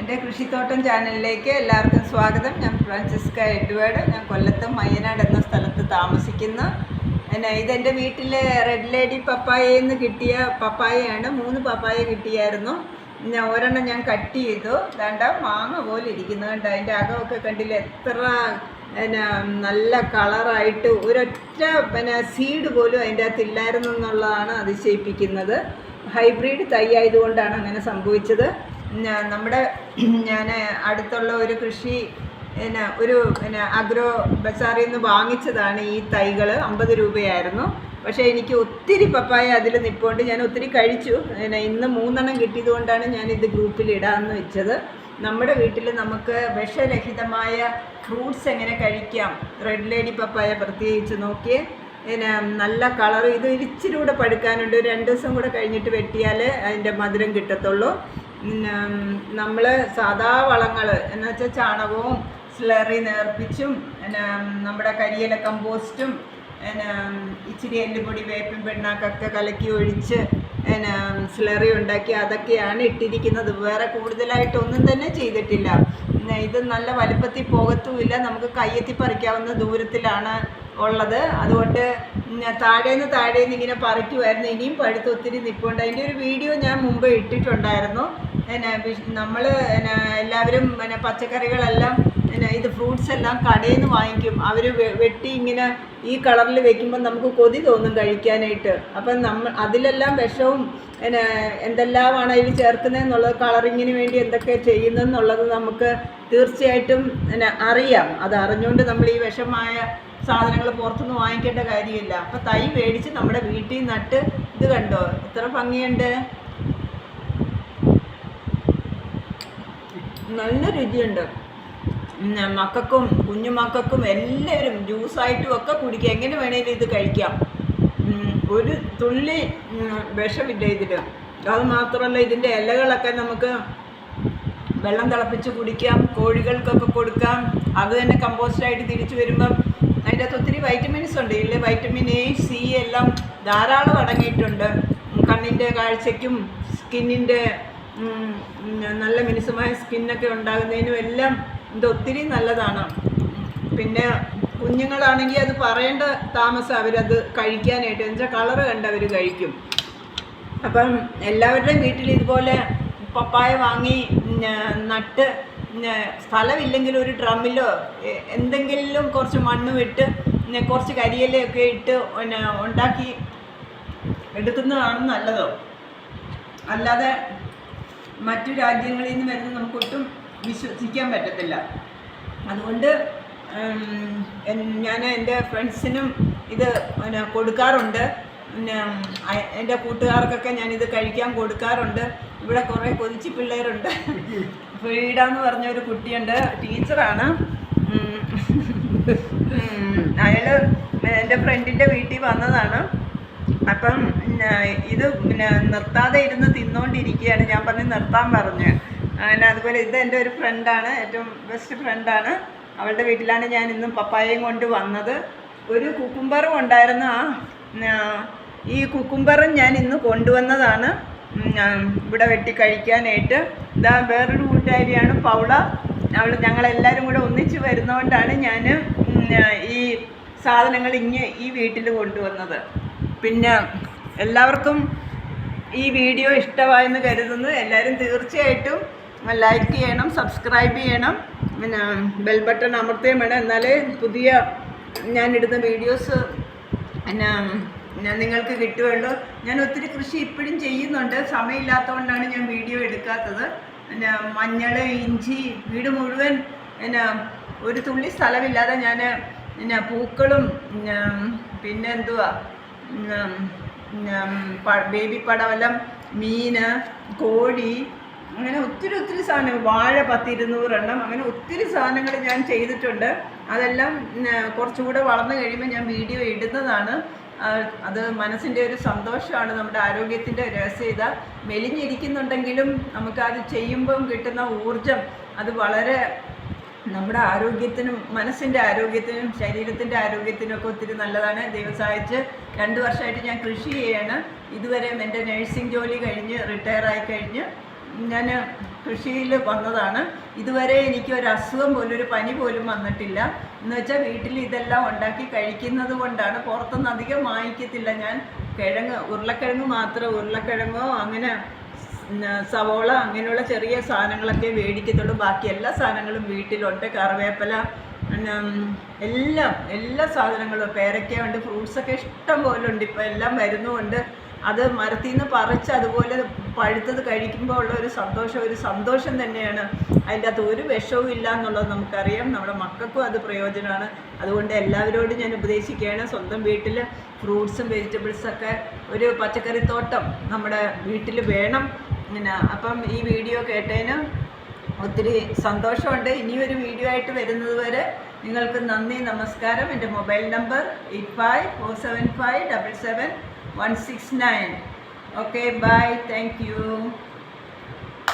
എൻ്റെ കൃഷിത്തോട്ടം ചാനലിലേക്ക് എല്ലാവർക്കും സ്വാഗതം. ഞാൻ ഫ്രാൻസിസ്ക എഡ്വേർഡ്. ഞാൻ കൊല്ലത്ത് മയ്യനാട് എന്ന സ്ഥലത്ത് താമസിക്കുന്നു. ഇതെൻ്റെ വീട്ടിലെ റെഡ് ലേഡി പപ്പായയിൽ നിന്ന് കിട്ടിയ പപ്പായയാണ്. 3 പപ്പായ കിട്ടിയായിരുന്നു. ഒരെണ്ണം ഞാൻ കട്ട് ചെയ്തു. വേണ്ട മാങ്ങ പോലെ ഇരിക്കുന്നു. കണ്ട അതിൻ്റെ അകമൊക്കെ കണ്ടില്ല, എത്ര നല്ല കളറായിട്ട് ഒരൊറ്റ സീഡ് പോലും അതിൻ്റെ അകത്ത് ഇല്ലായിരുന്നു എന്നുള്ളതാണ് അതിശയിപ്പിക്കുന്നത്. ഹൈബ്രിഡ് തൈ ആയതുകൊണ്ടാണ് അങ്ങനെ സംഭവിച്ചത്. ഞാൻ അടുത്തുള്ള ഒരു കൃഷി ഒരു അഗ്രോ ബസാറിൽ നിന്ന് വാങ്ങിച്ചതാണ് ഈ തൈകൾ. 50 രൂപയായിരുന്നു. പക്ഷേ എനിക്ക് ഒത്തിരി പപ്പായ അതിൽ നിൽപ്പുണ്ട്. ഞാൻ ഒത്തിരി കഴിച്ചു. ഇന്ന് 3 എണ്ണം കിട്ടിയത് കൊണ്ടാണ് ഞാനിത് ഗ്രൂപ്പിൽ ഇടാമെന്ന് വെച്ചത്. നമ്മുടെ വീട്ടിൽ നമുക്ക് വിഷരഹിതമായ ഫ്രൂട്ട്സ് എങ്ങനെ കഴിക്കാം, റെഡ് ലേഡി പപ്പായ പ്രത്യേകിച്ച് നോക്കിയേ. നല്ല കളർ. ഇത് ഇച്ചിരി കൂടെ പഴുക്കാനുണ്ട്. ഒരു 2 ദിവസം കൂടെ കഴിഞ്ഞിട്ട് വെട്ടിയാൽ അതിൻ്റെ മധുരം കിട്ടത്തുള്ളൂ. നമ്മൾ സാധാ വളങ്ങൾ എന്ന് വെച്ചാൽ ചാണകവും സ്ലറി നേർപ്പിച്ചും നമ്മുടെ കരിയില കമ്പോസ്റ്റും ഇച്ചിരി എല്ലുപൊടി വേപ്പിൻ പിണ്ണാക്കൊക്കെ കലക്കി ഒഴിച്ച് സ്ലറി ഉണ്ടാക്കി അതൊക്കെയാണ് ഇട്ടിരിക്കുന്നത്. വേറെ കൂടുതലായിട്ടൊന്നും തന്നെ ചെയ്തിട്ടില്ല. ഇത് നല്ല വലുപ്പത്തിൽ പോകത്തുമില്ല. നമുക്ക് കയ്യെത്തി പറിക്കാവുന്ന ദൂരത്തിലാണ് ഉള്ളത്. അതുകൊണ്ട് താഴേന്ന് ഇങ്ങനെ പറിക്കുമായിരുന്നു. ഇനിയും പഴുത്ത് ഒത്തിരി നിൽപ്പുണ്ട്. അതിൻ്റെ ഒരു വീഡിയോ ഞാൻ മുമ്പ് ഇട്ടിട്ടുണ്ടായിരുന്നു. നമ്മൾ എല്ലാവരും പച്ചക്കറികളെല്ലാം ഇത് ഫ്രൂട്ട്സ് എല്ലാം കടയിൽ നിന്ന് വാങ്ങിക്കും. അവർ വെട്ടി ഇങ്ങനെ ഈ കളറിൽ വെക്കുമ്പോൾ നമുക്ക് കൊതി തോന്നും കഴിക്കാനായിട്ട്. അപ്പം അതിലെല്ലാം വിഷവും എന്തെല്ലാമാണ് അതിൽ ചേർക്കുന്നതെന്നുള്ളത്, കളറിങ്ങിന് വേണ്ടി എന്തൊക്കെ ചെയ്യുന്നതെന്നുള്ളത് നമുക്ക് തീർച്ചയായിട്ടും അറിയാം. അത് അറിഞ്ഞുകൊണ്ട് നമ്മൾ ഈ വിഷമായ സാധനങ്ങൾ പുറത്തുനിന്ന് വാങ്ങിക്കേണ്ട കാര്യമില്ല. അപ്പോൾ തൈ മേടിച്ച് നമ്മുടെ വീട്ടിൽ നട്ട് ഇത് കണ്ടോ എത്ര ഭംഗിയുണ്ട്, നല്ല രുചിയുണ്ട്. മക്കൾക്കും കുഞ്ഞുമക്കൾക്കും എല്ലാവരും ജ്യൂസായിട്ടും ഒക്കെ കുടിക്കുക. എങ്ങനെ വേണേലും ഇത് കഴിക്കാം. ഒരു തുള്ളി വിഷമില്ല ഇതിൽ. അത് മാത്രമല്ല ഇതിൻ്റെ ഇലകളൊക്കെ നമുക്ക് വെള്ളം തിളപ്പിച്ച് കുടിക്കാം, കോഴികൾക്കൊക്കെ കൊടുക്കാം. അത് തന്നെ കമ്പോസ്റ്റായിട്ട് തിരിച്ചു വരുമ്പം അതിൻ്റെ അകത്ത് ഒത്തിരി വൈറ്റമിൻസ് ഉണ്ട്. ഇതിൽ വൈറ്റമിൻ എ, സി എല്ലാം ധാരാളം അടങ്ങിയിട്ടുണ്ട്. കണ്ണിൻ്റെ കാഴ്ചയ്ക്കും സ്കിന്നിൻ്റെ നല്ല മിനുസമായ സ്കിന്നൊക്കെ ഉണ്ടാകുന്നതിനും എല്ലാം ഇത് ഒത്തിരി നല്ലതാണ്. പിന്നെ കുഞ്ഞുങ്ങളാണെങ്കിൽ അത് പറയേണ്ട താമസം അവരത് കഴിക്കാനായിട്ട്. എന്നുവെച്ചാൽ കളറ് കണ്ട് അവർ കഴിക്കും. അപ്പം എല്ലാവരുടെയും വീട്ടിൽ ഇതുപോലെ പപ്പായ വാങ്ങി നട്ട് സ്ഥലമില്ലെങ്കിൽ ഒരു ഡ്രമ്മിലോ എന്തെങ്കിലും കുറച്ച് മണ്ണ് ഇട്ട് കുറച്ച് കരിയിലയൊക്കെ ഇട്ട് ഉണ്ടാക്കി എടുക്കുന്നതാണ് നല്ലതോ. അല്ലാതെ മറ്റു രാജ്യങ്ങളിൽ നിന്ന് വരുന്നത് നമുക്കൊട്ടും വിശ്വസിക്കാൻ പറ്റത്തില്ല. അതുകൊണ്ട് ഞാൻ എൻ്റെ ഫ്രണ്ട്സിനും ഇത് കൊടുക്കാറുണ്ട്. എൻ്റെ കൂട്ടുകാർക്കൊക്കെ ഞാനിത് കഴിക്കാൻ കൊടുക്കാറുണ്ട്. ഇവിടെ കുറേ കൊതിച്ച് പിള്ളേരുണ്ട്. ഫ്രീഡാന്ന് പറഞ്ഞൊരു കുട്ടിയുണ്ട്, ടീച്ചറാണ്. അയാൾ എൻ്റെ ഫ്രണ്ടിൻ്റെ വീട്ടിൽ വന്നതാണ്. അപ്പം ഇത് നിർത്താതെ ഇരുന്ന് തിന്നുകൊണ്ടിരിക്കുകയാണ്. ഞാൻ പറഞ്ഞ് നിർത്താൻ പറഞ്ഞ്. അതുപോലെ ഇത് എൻ്റെ ഒരു ഫ്രണ്ടാണ്, ഏറ്റവും ബെസ്റ്റ് ഫ്രണ്ടാണ്. അവളുടെ വീട്ടിലാണ് ഞാൻ ഇന്നും പപ്പായയും കൊണ്ട് വന്നത്. ഒരു കുക്കുംബറും ഉണ്ടായിരുന്നു. ഈ കുക്കുംബറും ഞാൻ ഇന്ന് കൊണ്ടുവന്നതാണ് ഇവിടെ വെട്ടി കഴിക്കാനായിട്ട്. ഇതാ വേറൊരു കൂട്ടുകാരിയാണ് പൗള. ഞങ്ങളെല്ലാവരും കൂടെ ഒന്നിച്ച് വരുന്നതുകൊണ്ടാണ് ഞാൻ ഈ സാധനങ്ങൾ ഈ വീട്ടിൽ കൊണ്ടുവന്നത്. പിന്നെ എല്ലാവർക്കും ഈ വീഡിയോ ഇഷ്ടമായെന്ന് കരുതുന്നു. എല്ലാവരും തീർച്ചയായിട്ടും ലൈക്ക് ചെയ്യണം, സബ്സ്ക്രൈബ് ചെയ്യണം, പിന്നെ ബെൽ ബട്ടൺ അമർത്തുകയും വേണം. എന്നാലേ പുതിയ ഞാനിടുന്ന വീഡിയോസ് നിങ്ങൾക്ക് കിട്ടുകയുള്ളൂ. ഞാൻ ഒത്തിരി കൃഷി ഇപ്പോഴും ചെയ്യുന്നുണ്ട്. സമയമില്ലാത്തതുകൊണ്ടാണ് ഞാൻ വീഡിയോ എടുക്കാത്തത്. മഞ്ഞൾ, ഇഞ്ചി, വീട് മുഴുവൻ ഒരു തുള്ളി സ്ഥലമില്ലാതെ ഞാൻ പൂക്കളും പിന്നെ എന്തുവാ ബേബി പടവലം, മീന്, കോഴി, അങ്ങനെ ഒത്തിരി സാധനങ്ങൾ, വാഴ 10-200 എണ്ണം, അങ്ങനെ ഒത്തിരി സാധനങ്ങൾ ഞാൻ ചെയ്തിട്ടുണ്ട്. അതെല്ലാം കുറച്ചുകൂടെ വളർന്നു കഴിയുമ്പോൾ ഞാൻ വീഡിയോ ഇടുന്നതാണ്. അത് മനസ്സിൻ്റെ ഒരു സന്തോഷമാണ്. നമ്മുടെ ആരോഗ്യത്തിൻ്റെ രഹസ്യത. മെലിഞ്ഞിരിക്കുന്നുണ്ടെങ്കിലും നമുക്കത് ചെയ്യുമ്പം കിട്ടുന്ന ഊർജം അത് വളരെ നമ്മുടെ ആരോഗ്യത്തിനും മനസ്സിൻ്റെ ആരോഗ്യത്തിനും ശരീരത്തിൻ്റെ ആരോഗ്യത്തിനൊക്കെ ഒത്തിരി നല്ലതാണ്. ദൈവം സഹായിച്ച് 2 വർഷമായിട്ട് ഞാൻ കൃഷി ചെയ്യാണ്. ഇതുവരെ എൻ്റെ നഴ്സിംഗ് ജോലി കഴിഞ്ഞ് റിട്ടയറായി കഴിഞ്ഞ് ഞാൻ കൃഷിയിൽ വന്നതാണ്. ഇതുവരെ എനിക്ക് ഒരു അസുഖം പോലും, ഒരു പനി പോലും വന്നിട്ടില്ല. എന്ന് വെച്ചാൽ വീട്ടിൽ ഇതെല്ലാം ഉണ്ടാക്കി കഴിക്കുന്നത് കൊണ്ടാണ്. പുറത്തൊന്നും അധികം വാങ്ങിക്കത്തില്ല ഞാൻ. ഉരുളക്കിഴങ്ങ് മാത്രം, ഉരുളക്കിഴങ്ങോ അങ്ങനെ സവോള അങ്ങനെയുള്ള ചെറിയ സാധനങ്ങളൊക്കെ മേടിക്കത്തുള്ളൂ. ബാക്കി എല്ലാ സാധനങ്ങളും വീട്ടിലുണ്ട്. കറിവേപ്പില, എല്ലാ സാധനങ്ങളും, പേരയ്ക്കയുണ്ട്, ഫ്രൂട്ട്സൊക്കെ ഇഷ്ടം പോലെ ഉണ്ട്. ഇപ്പോൾ എല്ലാം വരുന്നുമുണ്ട്. അത് മരത്തിൽ നിന്ന് പറിച്ച് അതുപോലെ പഴുത്തത് കഴിക്കുമ്പോൾ ഉള്ള ഒരു സന്തോഷം തന്നെയാണ്. അതിൻ്റെ അകത്ത് ഒരു വിഷവും ഇല്ല എന്നുള്ളത് നമുക്കറിയാം. നമ്മുടെ മക്കൾക്കും അത് പ്രയോജനമാണ്. അതുകൊണ്ട് എല്ലാവരോടും ഞാൻ ഉപദേശിക്കുകയാണ്, സ്വന്തം വീട്ടിൽ ഫ്രൂട്ട്സും വെജിറ്റബിൾസൊക്കെ, ഒരു പച്ചക്കറിത്തോട്ടം നമ്മുടെ വീട്ടിൽ വേണം. അപ്പം ഈ വീഡിയോ കേട്ടതിന് ഒത്തിരി സന്തോഷമുണ്ട്. ഇനിയൊരു വീഡിയോ ആയിട്ട് വരുന്നത് വരെ നിങ്ങൾക്ക് നന്ദി, നമസ്കാരം. എൻ്റെ mobile number 8547577169. Okay, bye, thank U.